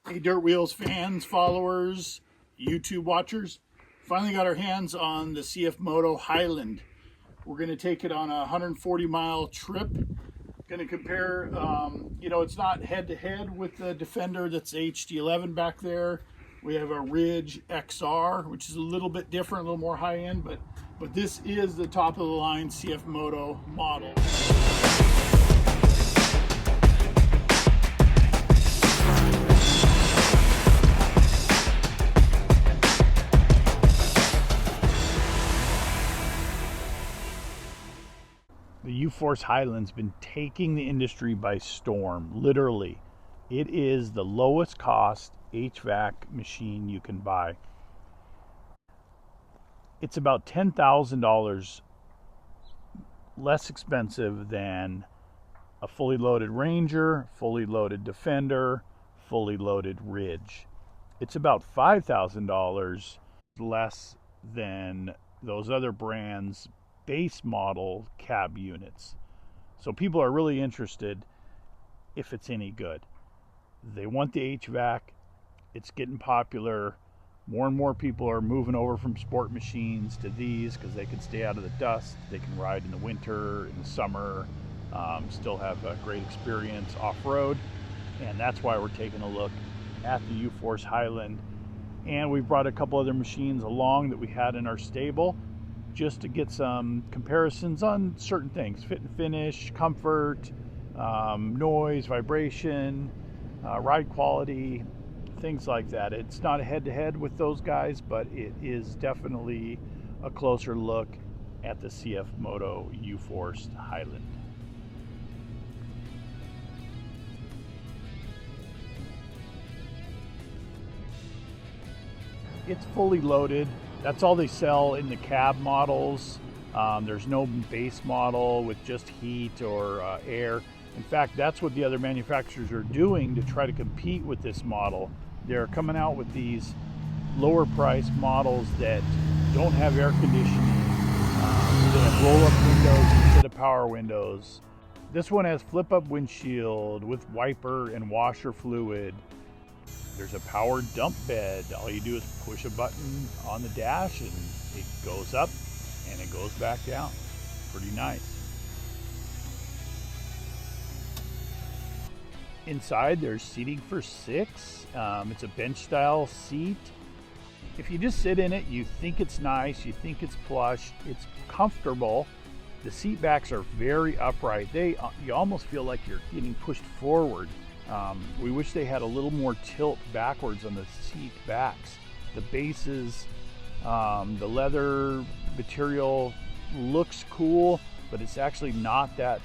Hey, Dirt Wheels fans, followers, YouTube watchers. Finally got our hands on the CFMOTO Highland. We're going to take it on a 140-mile trip. Going to compare, it's not head-to-head with the Defender that's HD11 back there. We have a Ridge XR, which is a little bit different, a little more high-end, but this is the top-of-the-line CFMOTO model. The UFORCE Highland's been taking the industry by storm, literally. It is the lowest cost HVAC machine you can buy. It's about $10,000 less expensive than a fully loaded Ranger, fully loaded Defender, fully loaded Ridge. It's about $5,000 less than those other brands' base model cab units. So people are really interested if it's any good. They want the HVAC. It's getting popular. More and more people are moving over from sport machines to these because they can stay out of the dust. They can ride in the winter, in the summer, still have a great experience off-road. And that's why we're taking a look at the UFORCE Highland. And we've brought a couple other machines along that we had in our stable, just to get some comparisons on certain things: fit and finish, comfort, noise, vibration, ride quality, things like that. It's not a head-to-head with those guys, but it is definitely a closer look at the CFMOTO UFORCE Highland. It's fully loaded. That's all they sell in the cab models. There's no base model with just heat or air. In fact, that's what the other manufacturers are doing to try to compete with this model. They're coming out with these lower price models that don't have air conditioning, that have roll-up windows instead of power windows. This one has flip-up windshield with wiper and washer fluid. There's a powered dump bed. All you do is push a button on the dash and it goes up and it goes back down. Pretty nice. Inside there's seating for 6. It's a bench style seat. If you just sit in it, you think it's nice, you think it's plush, it's comfortable. The seat backs are very upright. You almost feel like you're getting pushed forward. We wish they had a little more tilt backwards on the seat backs. The bases, the leather material looks cool, but it's actually not that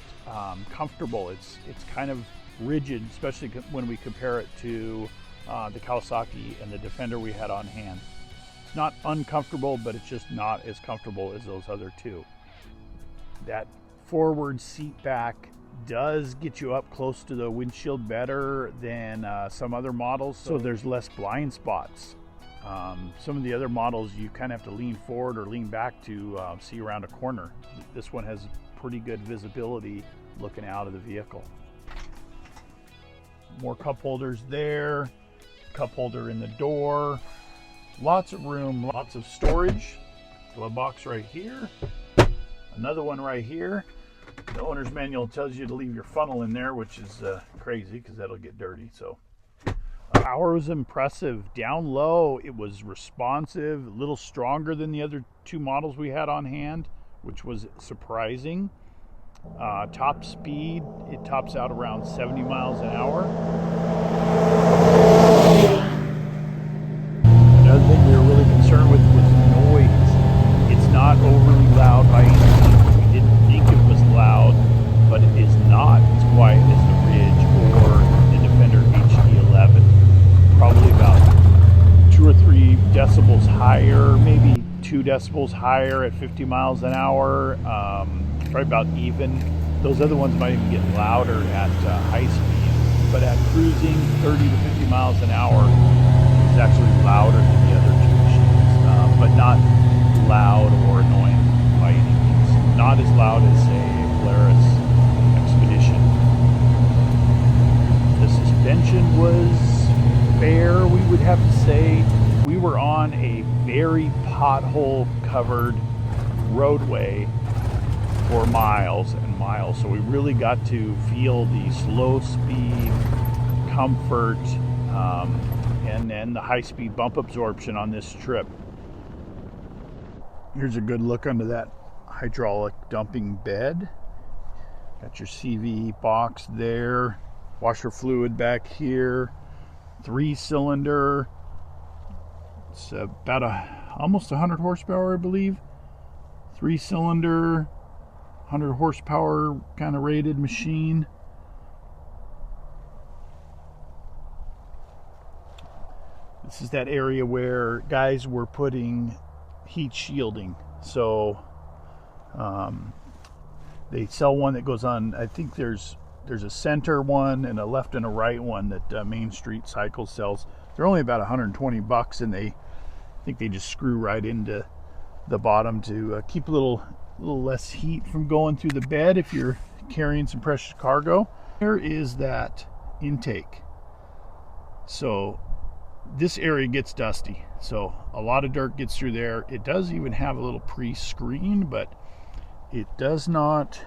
comfortable. It's kind of rigid, especially when we compare it to the Kawasaki and the Defender we had on hand. It's not uncomfortable, but it's just not as comfortable as those other two. That forward seat back does get you up close to the windshield better than some other models, so there's less blind spots. Some of the other models you kind of have to lean forward or lean back to see around a corner. This one has pretty good visibility looking out of the vehicle. More cup holders there, cup holder in the door, lots of room, lots of storage. Glove box right here, another one right here. The owner's manual tells you to leave your funnel in there, which is crazy because that'll get dirty. So power was impressive. Down low, it was responsive, a little stronger than the other two models we had on hand, which was surprising. Top speed, it tops out around 70 miles an hour. Another thing we were really concerned with was noise. It's not overly loud by any means. We didn't think it was loud, but it is not as quiet as the Ridge or the Defender HD11. Probably about 2 or 3 decibels higher, maybe 2 decibels higher at 50 miles an hour. Probably about even. Those other ones might even get louder at high speed, but at cruising 30 to 50 miles an hour, it's actually louder than the other two machines, but not loud or annoying by any means. Not as loud as, say, a Polaris Expedition. The suspension was fair. would have to say we were on a very pothole covered roadway for miles and miles, so we really got to feel the slow speed comfort and then the high speed bump absorption on this trip. Here's a good look under that hydraulic dumping bed. Got your CV box there, washer fluid back here, 3-cylinder. It's about almost 100 horsepower, I believe. 3-cylinder, 100 horsepower kind of rated machine. This is that area where guys were putting heat shielding. So they sell one that goes on, I think there's a center one and a left and a right one that Main Street Cycle sells. They're only about 120 bucks, and I think they just screw right into the bottom to keep a little less heat from going through the bed if you're carrying some precious cargo. Here is that intake. So this area gets dusty, so a lot of dirt gets through there. It does even have a little pre-screen, but it does not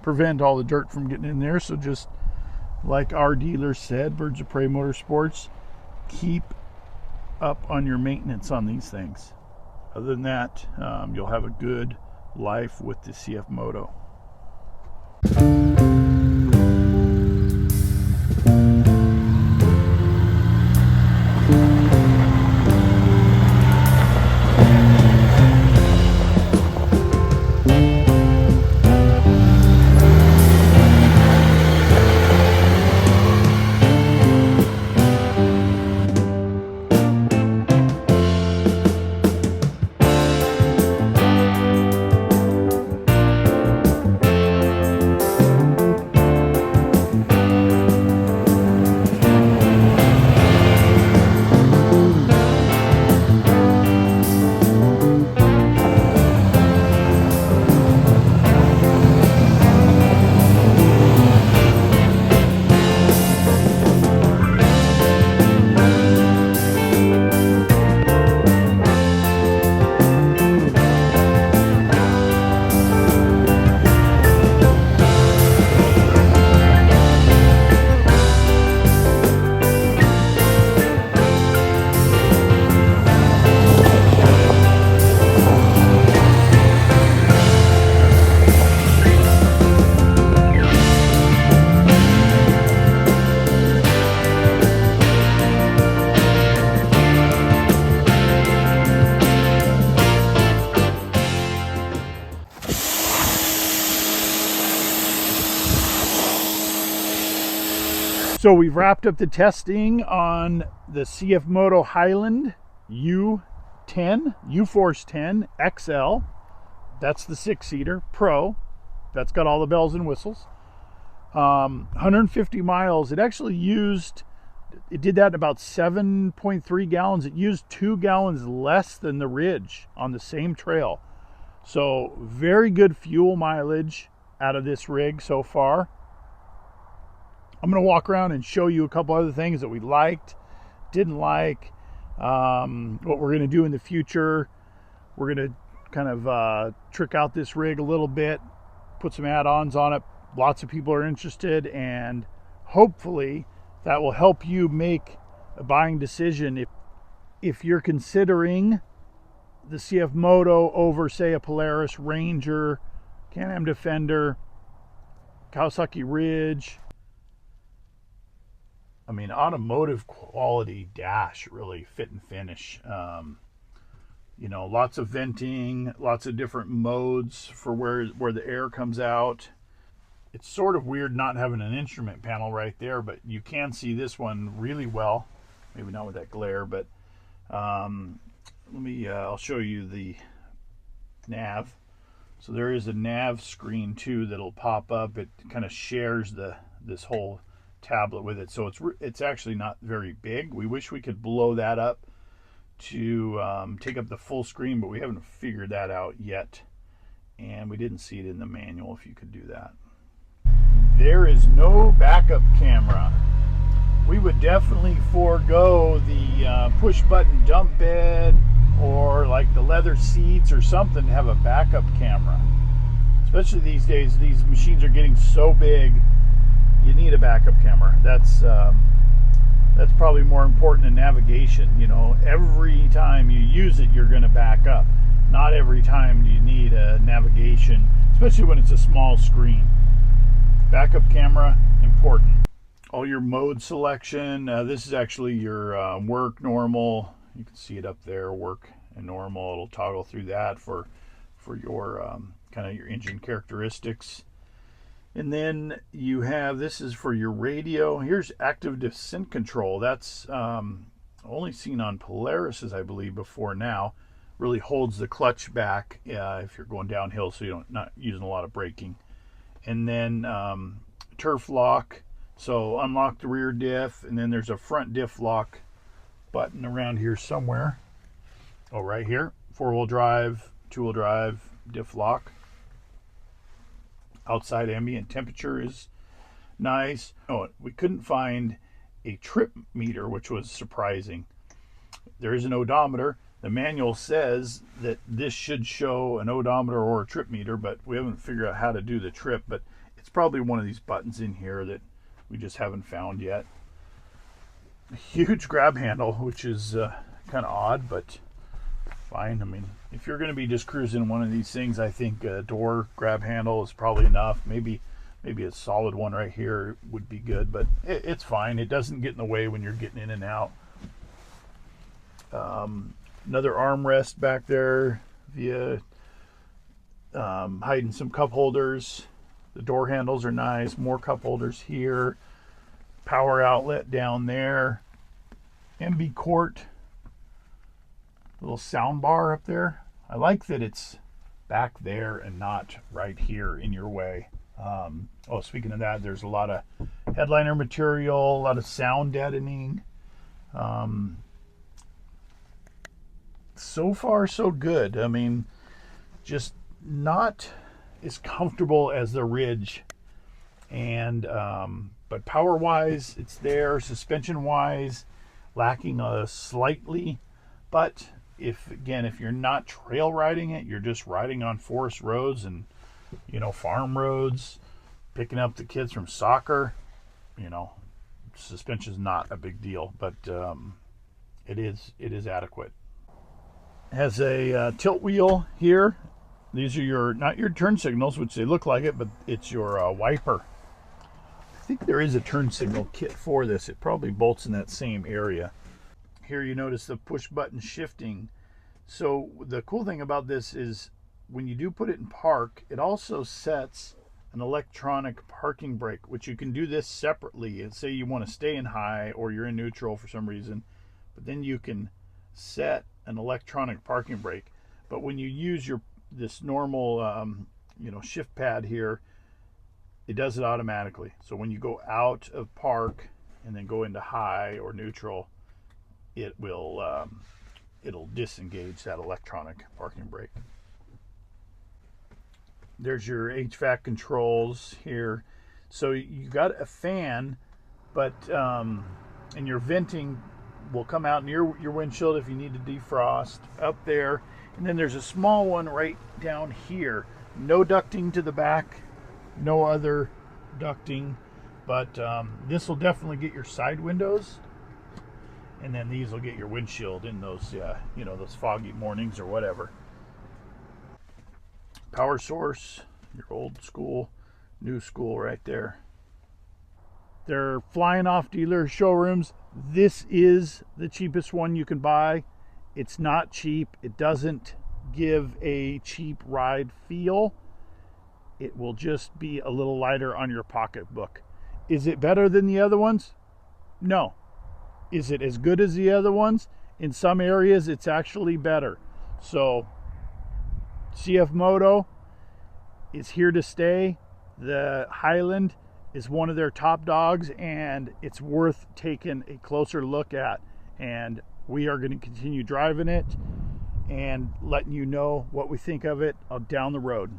prevent all the dirt from getting in there. So just like our dealer said, Birds of Prey Motorsports, keep up on your maintenance on these things. Other than that, you'll have a good life with the CFMOTO. So we've wrapped up the testing on the CFMOTO Highland U10, UFORCE 10 XL. That's the 6-seater Pro. That's got all the bells and whistles. 150 miles. It did that in about 7.3 gallons. It used 2 gallons less than the Ridge on the same trail. So very good fuel mileage out of this rig so far. I'm going to walk around and show you a couple other things that we liked, didn't like, what we're going to do in the future. We're going to kind of trick out this rig a little bit, put some add-ons on it. Lots of people are interested, and hopefully that will help you make a buying decision if you're considering the CFMOTO over, say, a Polaris Ranger, Can-Am Defender, Kawasaki Ridge. I mean, automotive quality dash, really fit and finish. You know, lots of venting, lots of different modes for where the air comes out. It's sort of weird not having an instrument panel right there, but you can see this one really well. Maybe not with that glare, but I'll show you the nav. So there is a nav screen too that'll pop up. It kind of shares this whole tablet with it, so it's actually not very big. We wish we could blow that up to take up the full screen, but we haven't figured that out yet, and we didn't see it in the manual if you could do that. There is no backup camera. We would definitely forego the push button dump bed or like the leather seats or something to have a backup camera. Especially these days, these machines are getting so big, you need a backup camera. That's probably more important than navigation. You know, every time you use it, you're going to back up. Not every time do you need a navigation, especially when it's a small screen. Backup camera, important. All your mode selection. This is actually your work, normal. You can see it up there, work and normal. It'll toggle through that for your kind of your engine characteristics. And then you have, this is for your radio. Here's active descent control. That's only seen on Polaris's, I believe, before now. Really holds the clutch back if you're going downhill, so you're not using a lot of braking. And then turf lock. So unlock the rear diff, and then there's a front diff lock button around here somewhere. Oh, right here. 4-wheel drive, 2-wheel drive, diff lock. Outside ambient temperature is nice. Oh, we couldn't find a trip meter, which was surprising. There is an odometer. The manual says that this should show an odometer or a trip meter, but we haven't figured out how to do the trip. But it's probably one of these buttons in here that we just haven't found yet. A huge grab handle, which is kind of odd, but fine. I mean, if you're going to be just cruising one of these things, I think a door grab handle is probably enough. Maybe a solid one right here would be good, but it's fine. It doesn't get in the way when you're getting in and out. Another armrest back there via hiding some cup holders. The door handles are nice. More cup holders here. Power outlet down there. MB Court. Little sound bar up there. I like that it's back there and not right here in your way. Oh, speaking of that, there's a lot of headliner material, a lot of sound deadening. So far, so good. I mean, just not as comfortable as the Ridge, and but power wise it's there. Suspension wise lacking slightly, but if you're not trail riding it, you're just riding on forest roads and farm roads, picking up the kids from soccer, suspension's not a big deal, but it is adequate. Has a tilt wheel here. These are not your turn signals, which they look like it, but it's your wiper. I think there is a turn signal kit for this. It probably bolts in that same area. Here you notice the push button shifting. So the cool thing about this is when you do put it in park, it also sets an electronic parking brake, which you can do this separately. And say you want to stay in high or you're in neutral for some reason, but then you can set an electronic parking brake. But when you use this normal shift pad here, it does it automatically. So when you go out of park and then go into high or neutral, it will it'll disengage that electronic parking brake. There's your HVAC controls here. So you got a fan, but and your venting will come out near your windshield if you need to defrost up there. And then there's a small one right down here. No ducting to the back, no other ducting, but this will definitely get your side windows, and then these will get your windshield in those those foggy mornings or whatever. Power source, your old school, new school right there. They're flying off dealer showrooms. This is the cheapest one you can buy. It's not cheap. It doesn't give a cheap ride feel. It will just be a little lighter on your pocketbook. Is it better than the other ones? No. Is it as good as the other ones? In some areas, it's actually better. So, CFMOTO is here to stay. The Highland is one of their top dogs, and it's worth taking a closer look at. And we are going to continue driving it and letting you know what we think of it down the road.